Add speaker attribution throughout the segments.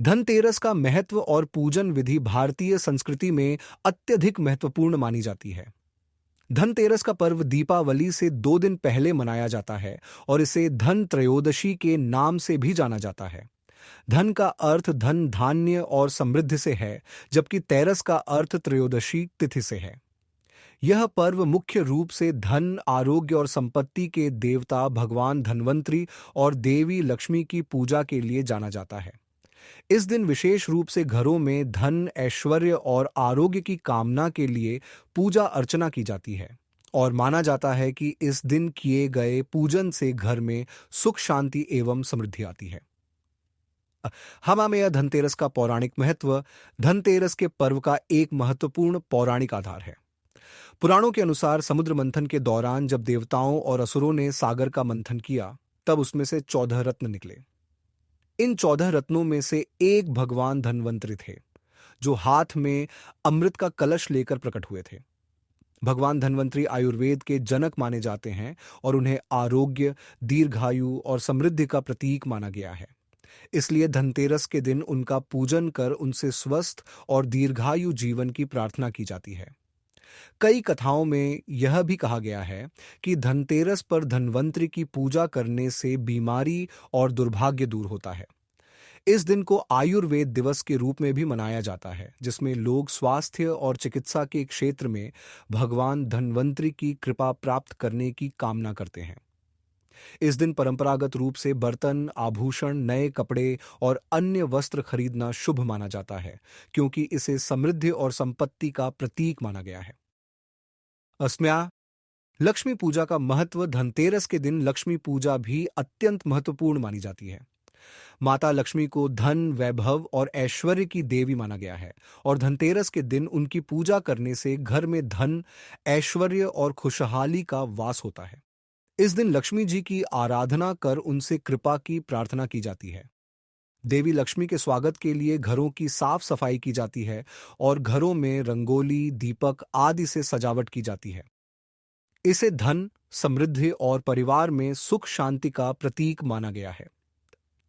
Speaker 1: धनतेरस का महत्व और पूजन विधि भारतीय संस्कृति में अत्यधिक महत्वपूर्ण मानी जाती है। धनतेरस का पर्व दीपावली से 2 दिन पहले मनाया जाता है और इसे धन त्रयोदशी के नाम से भी जाना जाता है। धन का अर्थ धन, धान्य और समृद्धि से है, जबकि तेरस का अर्थ त्रयोदशी तिथि से है। यह पर्व मुख्य रूप से धन, आरोग्य और संपत्ति के देवता भगवान धन्वंतरी और देवी लक्ष्मी की पूजा के लिए जाना जाता है। इस दिन विशेष रूप से घरों में धन, ऐश्वर्य और आरोग्य की कामना के लिए पूजा अर्चना की जाती है और माना जाता है कि इस दिन किए गए पूजन से घर में सुख, शांति एवं समृद्धि आती है। हमा में यह धनतेरस का पौराणिक महत्व। धनतेरस के पर्व का एक महत्वपूर्ण पौराणिक आधार है। पुराणों के अनुसार समुद्र मंथन के दौरान जब देवताओं और असुरों ने सागर का मंथन किया, तब उसमें से 14 रत्न निकले। इन 14 रत्नों में से एक भगवान धन्वंतरि थे, जो हाथ में अमृत का कलश लेकर प्रकट हुए थे। भगवान धन्वंतरि आयुर्वेद के जनक माने जाते हैं और उन्हें आरोग्य, दीर्घायु और समृद्धि का प्रतीक माना गया है। इसलिए धनतेरस के दिन उनका पूजन कर उनसे स्वस्थ और दीर्घायु जीवन की प्रार्थना की जाती है। कई कथाओं में यह भी कहा गया है कि धनतेरस पर धन्वंतरि की पूजा करने से बीमारी और दुर्भाग्य दूर होता है। इस दिन को आयुर्वेद दिवस के रूप में भी मनाया जाता है, जिसमें लोग स्वास्थ्य और चिकित्सा के क्षेत्र में भगवान धन्वंतरि की कृपा प्राप्त करने की कामना करते हैं। इस दिन परंपरागत रूप से बर्तन, आभूषण, नए कपड़े और अन्य वस्त्र खरीदना शुभ माना जाता है, क्योंकि इसे समृद्धि और संपत्ति का प्रतीक माना गया है। अस्म्या, लक्ष्मी पूजा का महत्व। धनतेरस के दिन लक्ष्मी पूजा भी अत्यंत महत्वपूर्ण मानी जाती है। माता लक्ष्मी को धन, वैभव और ऐश्वर्य की देवी माना गया है और धनतेरस के दिन उनकी पूजा करने से घर में धन, ऐश्वर्य और खुशहाली का वास होता है। इस दिन लक्ष्मी जी की आराधना कर उनसे कृपा की प्रार्थना की जाती है। देवी लक्ष्मी के स्वागत के लिए घरों की साफ सफाई की जाती है और घरों में रंगोली, दीपक आदि से सजावट की जाती है। इसे धन, समृद्धि और परिवार में सुख, शांति का प्रतीक माना गया है।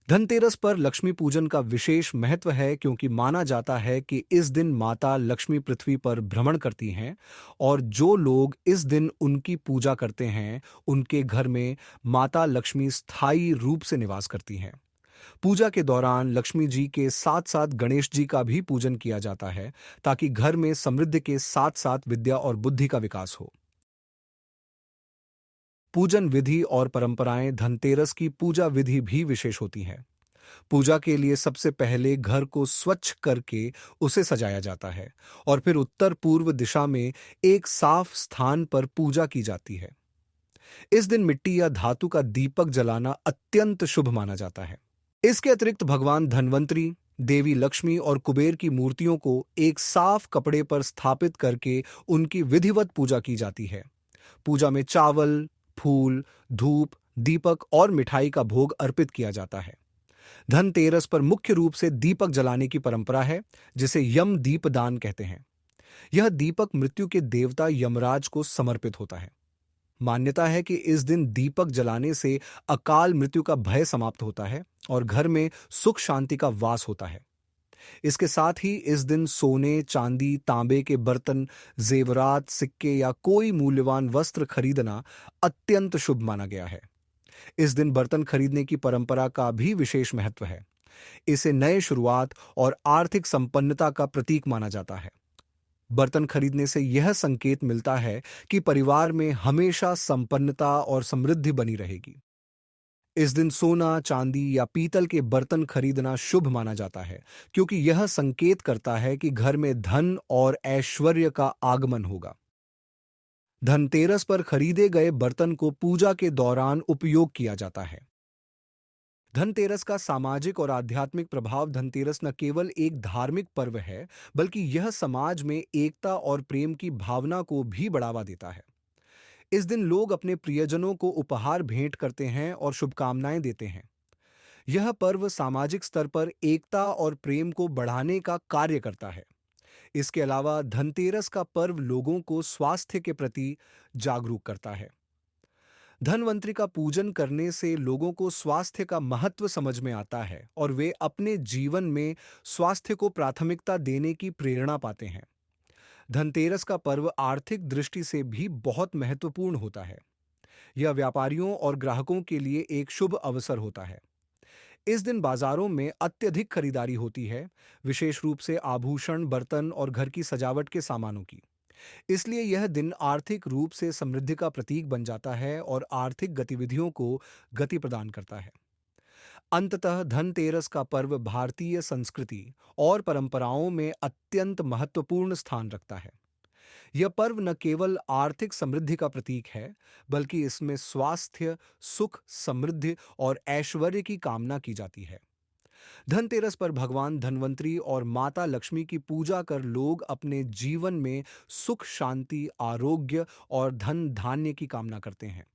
Speaker 1: धनतेरस पर लक्ष्मी पूजन का विशेष महत्व है, क्योंकि माना जाता है कि इस दिन माता लक्ष्मी पृथ्वी पर भ्रमण करती हैं और जो लोग इस दिन उनकी पूजा करते हैं, उनके घर में माता लक्ष्मी स्थायी रूप से निवास करती हैं। पूजा के दौरान लक्ष्मी जी के साथ साथ गणेश जी का भी पूजन किया जाता है, ताकि घर में समृद्धि के साथ साथ विद्या और बुद्धि का विकास हो। पूजन विधि और परंपराएं। धनतेरस की पूजा विधि भी विशेष होती हैं। पूजा के लिए सबसे पहले घर को स्वच्छ करके उसे सजाया जाता है और फिर उत्तर पूर्व दिशा में एक साफ स्थान पर पूजा की जाती है। इस दिन मिट्टी या धातु का दीपक जलाना अत्यंत शुभ माना जाता है। इसके अतिरिक्त भगवान धन्वंतरी, देवी लक्ष्मी और कुबेर की मूर्तियों को एक साफ कपड़े पर स्थापित करके उनकी विधिवत पूजा की जाती है। पूजा में चावल, फूल, धूप, दीपक और मिठाई का भोग अर्पित किया जाता है। धनतेरस पर मुख्य रूप से दीपक जलाने की परंपरा है, जिसे यम दीपदान कहते हैं। यह दीपक मृत्यु के देवता यमराज को समर्पित होता है। मान्यता है कि इस दिन दीपक जलाने से अकाल मृत्यु का भय समाप्त होता है और घर में सुख, शांति का वास होता है। इसके साथ ही इस दिन सोने, चांदी, तांबे के बर्तन, जेवरात, सिक्के या कोई मूल्यवान वस्त्र खरीदना अत्यंत शुभ माना गया है। इस दिन बर्तन खरीदने की परंपरा का भी विशेष महत्व है। इसे नए शुरुआत और आर्थिक संपन्नता का प्रतीक माना जाता है। बर्तन खरीदने से यह संकेत मिलता है कि परिवार में हमेशा संपन्नता और समृद्धि बनी रहेगी। इस दिन सोना, चांदी या पीतल के बर्तन खरीदना शुभ माना जाता है, क्योंकि यह संकेत करता है कि घर में धन और ऐश्वर्य का आगमन होगा। धनतेरस पर खरीदे गए बर्तन को पूजा के दौरान उपयोग किया जाता है। धनतेरस का सामाजिक और आध्यात्मिक प्रभाव। धनतेरस न केवल एक धार्मिक पर्व है, बल्कि यह समाज में एकता और प्रेम की भावना को भी बढ़ावा देता है। इस दिन लोग अपने प्रियजनों को उपहार भेंट करते हैं और शुभकामनाएं देते हैं। यह पर्व सामाजिक स्तर पर एकता और प्रेम को बढ़ाने का कार्य करता है। इसके अलावा धनतेरस का पर्व लोगों को स्वास्थ्य के प्रति जागरूक करता है। धनवंतरि का पूजन करने से लोगों को स्वास्थ्य का महत्व समझ में आता है और वे अपने जीवन में स्वास्थ्य को प्राथमिकता देने की प्रेरणा पाते हैं। धनतेरस का पर्व आर्थिक दृष्टि से भी बहुत महत्वपूर्ण होता है। यह व्यापारियों और ग्राहकों के लिए एक शुभ अवसर होता है। इस दिन बाजारों में अत्यधिक खरीदारी होती है, विशेष रूप से आभूषण, बर्तन और घर की सजावट के सामानों की। इसलिए यह दिन आर्थिक रूप से समृद्धि का प्रतीक बन जाता है और आर्थिक गतिविधियों को गति प्रदान करता है। अंततः धनतेरस का पर्व भारतीय संस्कृति और परंपराओं में अत्यंत महत्वपूर्ण स्थान रखता है। यह पर्व न केवल आर्थिक समृद्धि का प्रतीक है, बल्कि इसमें स्वास्थ्य, सुख, समृद्धि और ऐश्वर्य की कामना की जाती है। धनतेरस पर भगवान धन्वंतरी और माता लक्ष्मी की पूजा कर लोग अपने जीवन में सुख, शांति, आरोग्य और धन धान्य की कामना करते हैं।